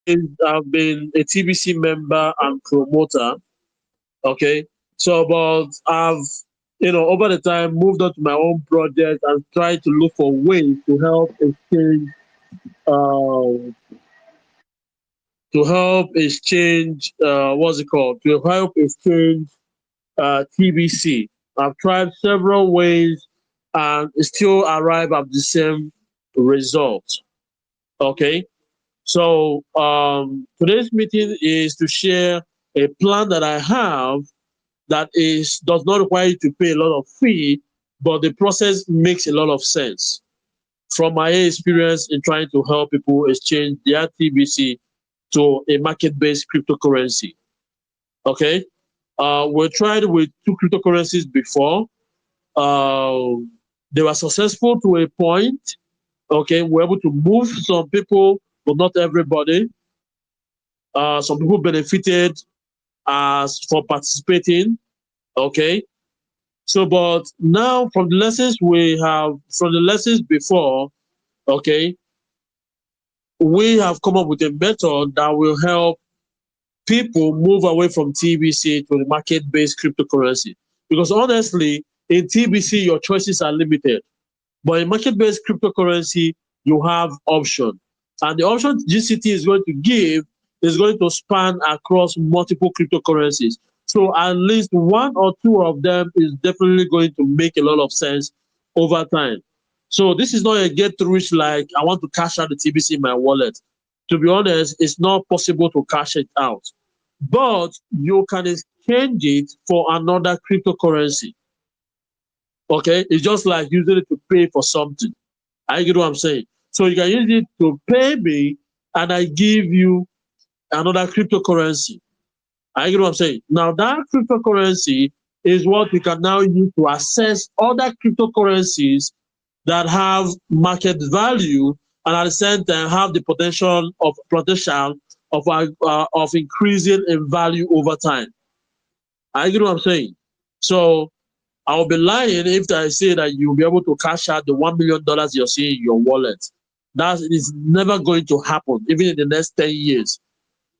I've been a TBC member and promoter. Okay, so but I've over the time moved on to my own project and tried to look for ways uh, to help exchange what's it called to help exchange TBC. I've tried several ways and still arrive at the same result. Okay, so today's meeting is to share a plan that I have that is does not require you to pay a lot of fee, but the process makes a lot of sense. From my experience in trying to help people exchange their TBC to a market-based cryptocurrency. Okay, we tried with two cryptocurrencies before. Uh, they were successful to a point. Okay, we're able to move some people, but not everybody. Some people benefited as for participating. Okay, so but now from the lessons before, okay, we have come up with a method that will help people move away from TBC to the market-based cryptocurrency. Because honestly, in TBC, your choices are limited. But in market-based cryptocurrency, you have option. And the option GCT is going to give is going to span across multiple cryptocurrencies. So at least one or two of them is definitely going to make a lot of sense over time. So this is not a get rich like I want to cash out the TBC in my wallet. To be honest, it's not possible to cash it out. But you can exchange it for another cryptocurrency. Okay, it's just like using it to pay for something. I get what I'm saying. So you can use it to pay me, and I give you another cryptocurrency. I get what I'm saying. Now that cryptocurrency is what you can now use to access other cryptocurrencies that have market value and at the same time have the potential of increasing in value over time. I get what I'm saying. So I'll be lying if I say that you'll be able to cash out the $1 million you're seeing in your wallet. That is never going to happen, even in the next 10 years,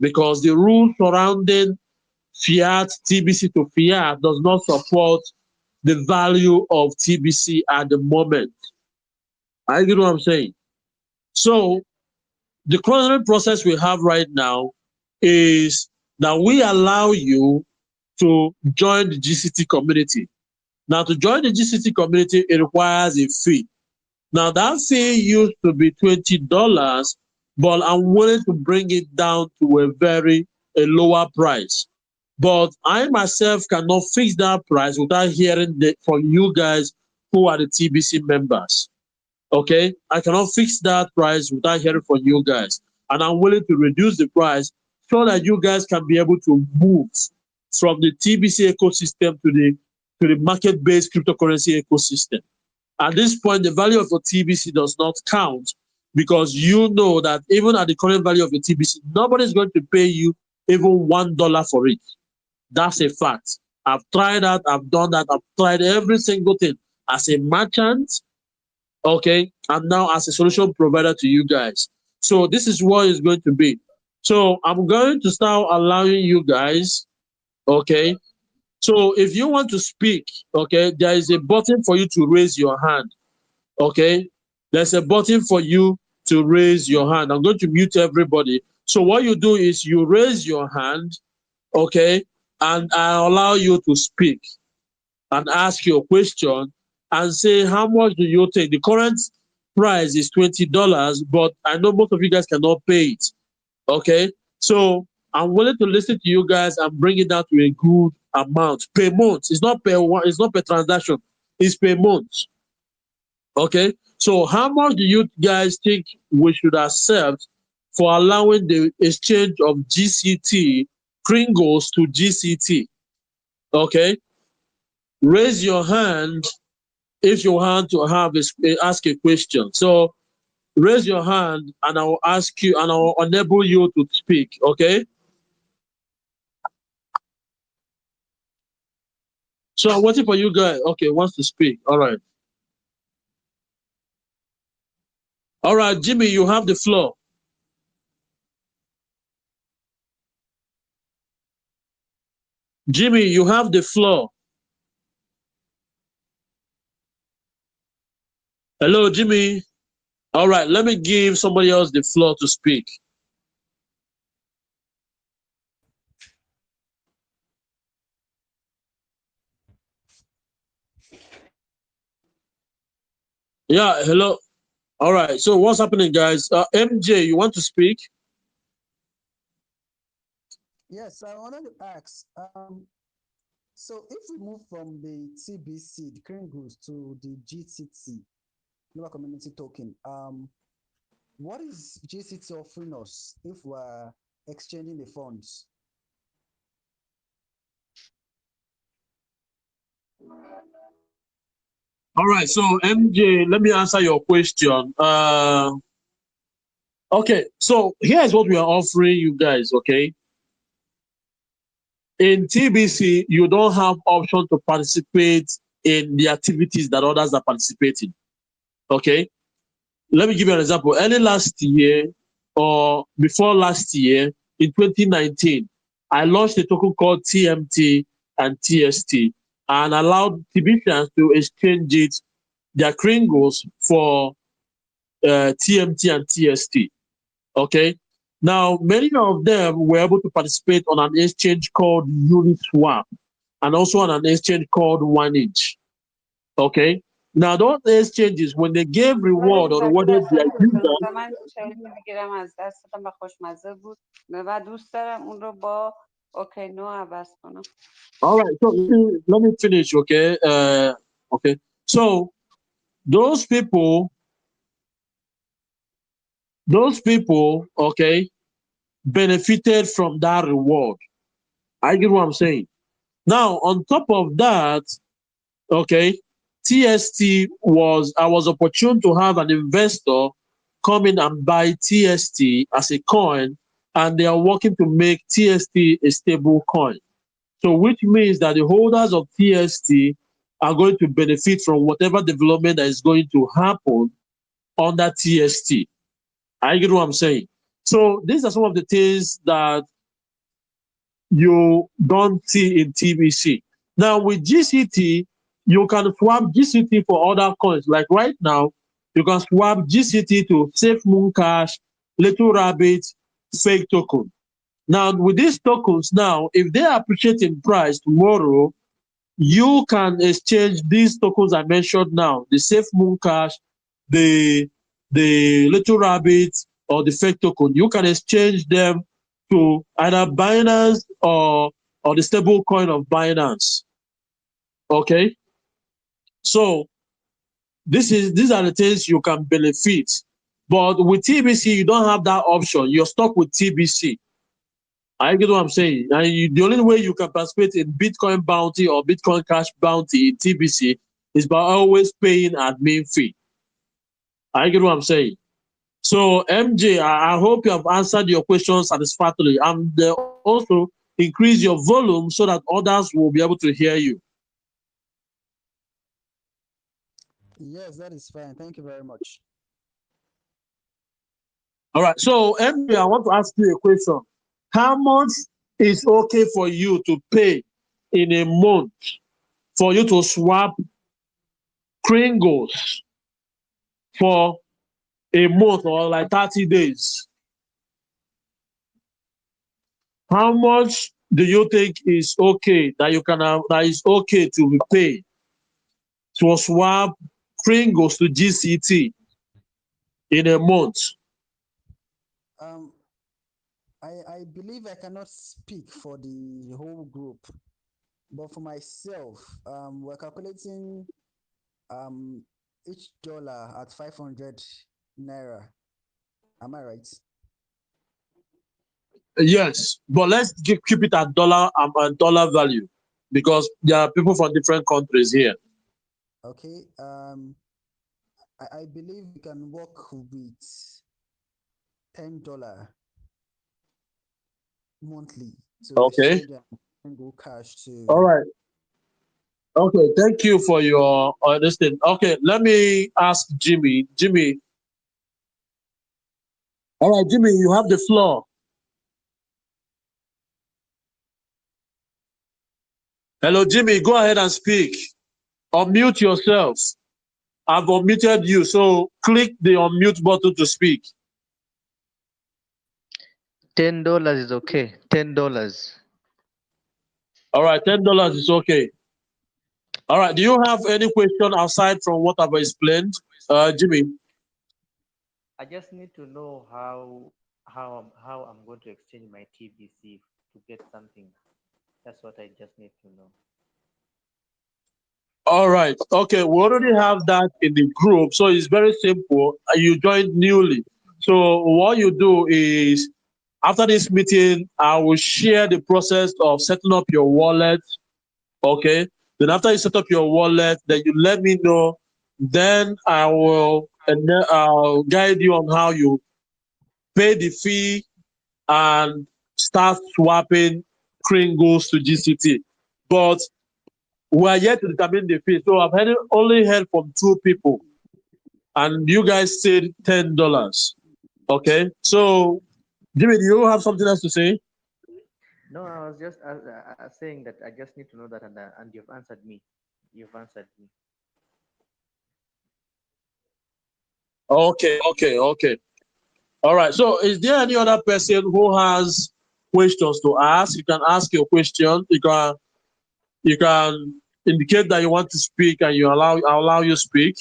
because the rules surrounding fiat, TBC to fiat does not support the value of TBC at the moment. I get what I'm saying. So the current process we have right now is that we allow you to join the GCT community. Now, to join the GCT community, it requires a fee. Now, that fee used to be $20, but I'm willing to bring it down to a lower price. But I myself cannot fix that price without hearing from you guys who are the TBC members. Okay, I cannot fix that price without hearing from you guys, and I'm willing to reduce the price so that you guys can be able to move from the TBC ecosystem to the market-based cryptocurrency ecosystem. At this point, the value of your TBC does not count because you know that even at the current value of your TBC, nobody is going to pay you even $1 for it. That's a fact. I've tried that. I've done that. I've tried every single thing as a merchant, okay, and now as a solution provider to you guys. So this is what it's going to be. So I'm going to start allowing you guys, okay. So if you want to speak, okay, there is a button for you to raise your hand, okay. There's a button for you to raise your hand. I'm going to mute everybody. So what you do is you raise your hand, okay, and I allow you to speak and ask your question and say how much do you think. The current price is $20, but I know most of you guys cannot pay it. Okay, so I'm willing to listen to you guys and bring it down to a good amount per month. It's not per one. It's not per transaction. It's per month. Okay, so how much do you guys think we should accept for allowing the exchange of GCT Kringles to GCT? Okay, raise your hand if you want to ask a question. So raise your hand and I will ask you and I will enable you to speak. Okay. So I'm waiting for you guys. Okay, wants to speak. All right. All right, Jimmy, you have the floor. Jimmy, you have the floor. Hello, Jimmy. All right, let me give somebody else the floor to speak. Yeah, hello. All right, so what's happening, guys? MJ, you want to speak? Yes, I wanted to ask. So if we move from the TBC, the Kringles, to the GCT, Global Community Token, what is GCT offering us if we're exchanging the funds? All right, so MJ, let me answer your question. Okay, so here's what we are offering you guys. Okay, in TBC, you don't have option to participate in the activities that others are participating. Okay, let me give you an example. Early last year or before last year, in 2019, I launched a token called TMT and TST and allowed TBCians to exchange it, their Kringles, for TMT and TST. Okay. Now, many of them were able to participate on an exchange called Uniswap and also on an exchange called OneInch. Okay. Now, those exchanges, when they gave reward or rewarded their users, من چایی میگیرم از دستتون و خوشمزه بود و دوست دارم اون رو با اوکینو عوض کنم. all right, so let me finish, okay? Okay. So those people, okay, benefited from that reward. I get what I'm saying. Now, on top of that, okay, TST was I was opportune to have an investor come in and buy TST as a coin, and they are working to make TST a stable coin. So, which means that the holders of TST are going to benefit from whatever development that is going to happen under TST. I get what I'm saying. So, these are some of the things that you don't see in TBC. Now with GCT, you can swap GCT for other coins. Like right now, you can swap GCT to Safe Moon Cash, Little Rabbit, Fake Token. Now with these tokens, now if they appreciate in price tomorrow, you can exchange these tokens I mentioned now, the Safe Moon Cash, the Little Rabbit, or the Fake Token. You can exchange them to either Binance or the stable coin of Binance. Okay, so these are the things you can benefit. But with TBC, you don't have that option. You're stuck with TBC. I get what I'm saying. And the only way you can participate in Bitcoin bounty or Bitcoin Cash bounty in TBC is by always paying admin fee. I get what I'm saying. So MJ, I hope you have answered your question satisfactorily, and also increase your volume so that others will be able to hear you. Yes, that is fine. Thank you very much. All right. So MJ, I want to ask you a question. How much is okay for you to pay in a month for you to swap Kringles for a month or like 30 days? How much do you think is okay that you can have, that is okay to pay to swap Kringles to GCT in a month? Um, I believe I cannot speak for the whole group, but for myself, we're calculating um each dollar at 500 naira. Am I right? Yes, but let's keep it at dollar value because there are people from different countries here. Okay. I believe we can work with $10 monthly to Okay. exchange and go cash All to. right. Okay. Thank you for your understanding. Okay. Let me ask Jimmy. Jimmy. All right, Jimmy, you have the floor. Hello, Jimmy. Go ahead and speak. Unmute yourself. I've unmuted you, so click the unmute button to speak. $10 is okay. $10. All right, $10 is okay. All right. Do you have any question aside from what I've explained, Jimmy? I just need to know how I'm going to exchange my TBC to get something. That's what I just need to know. All right. Okay. We already have that in the group, so it's very simple. You joined newly, so what you do is after this meeting, I will share the process of setting up your wallet. Okay. Then after you set up your wallet, then you let me know. Then I will, and then I'll guide you on how you pay the fee and start swapping Kringles to GCT. But we are yet to determine the fee. So only heard from two people, and you guys said $10. Okay. So, Jimmy, do you have something else to say? No, I was just saying that I just need to know that, and you've answered me. You've answered me. Okay, okay, okay. All right. So, is there any other person who has questions to ask? You can ask your question. You can indicate that you want to speak, and I'll allow you speak,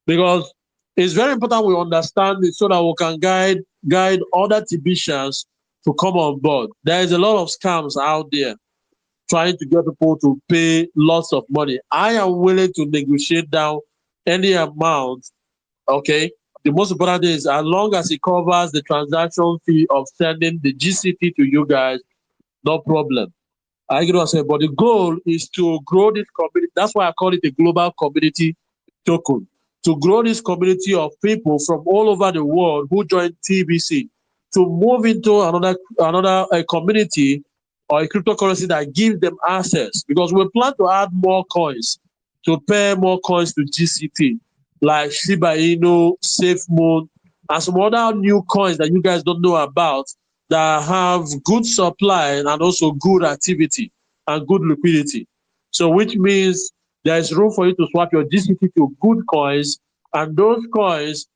because it's very important we understand it so that we can guide other TBCs to come on board. There is a lot of scams out there trying to get people to pay lots of money. I am willing to negotiate down any amount. Okay. The most important thing is as long as it covers the transaction fee of sending the GCT to you guys, no problem. I get what I'm saying, but the goal is to grow this community. That's why I call it a global community token. To grow this community of people from all over the world who join TBC to move into another community or a cryptocurrency that gives them access. Because we plan to add more coins, to pay more coins to GCT, like Shiba Inu, SafeMoon, and some other new coins that you guys don't know about that have good supply and also good activity and good liquidity. So which means there is room for you to swap your GCT to good coins, and those coins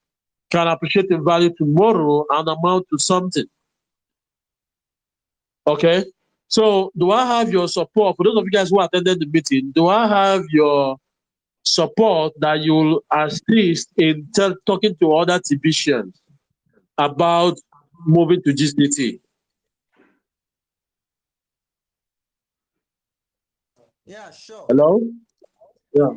can appreciate in value tomorrow and amount to something. Okay? So do I have your support? For those of you guys who attended the meeting, do I have your support that you'll assist in talking to other TBCians about moving to GCT? Yeah, sure. Hello? Yeah.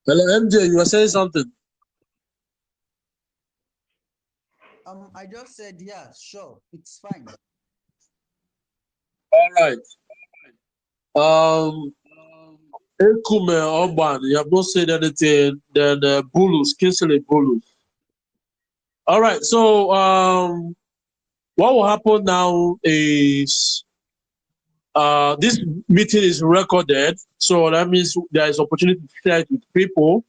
Hello, MJ, you were saying something. I just said, yeah, sure, it's fine. All right. Ekume Oban, you have not said anything. Then Bulus, Kinsley Bulus. All right. So what will happen now is this meeting is recorded, so that means there is opportunity to share it with people.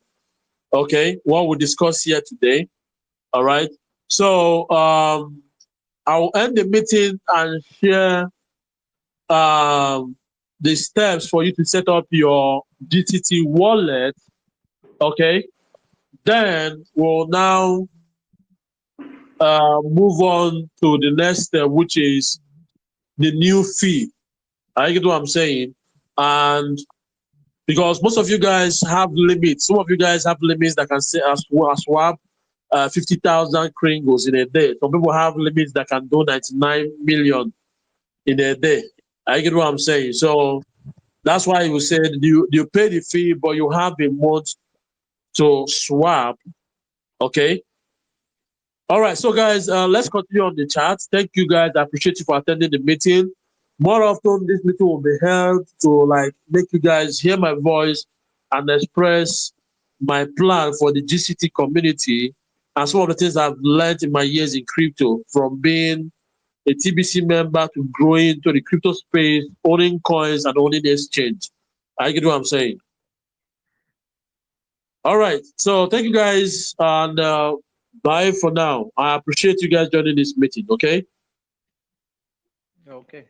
Okay, what we discuss here today. All right. So I will end the meeting and share the steps for you to set up your GTT wallet. Okay. Then we'll now move on to the next step, which is the new fee. I get what I'm saying. And because most of you guys have limits, some of you guys have limits that can say swap 50,000 Kringles in a day. Some people have limits that can do 99 million in a day. I get what I'm saying. So that's why you said you pay the fee, but you have a month to swap. Okay. All right. So guys, let's continue on the chat. Thank you guys. I appreciate you for attending the meeting. More often, this meeting will be held to like make you guys hear my voice and express my plan for the GCT community and some of the things I've learned in my years in crypto, from being a TBC member to growing to the crypto space, owning coins and owning exchange. I get what I'm saying. All right. So thank you guys, and Bye for now. I appreciate you guys joining this meeting. Okay. Okay.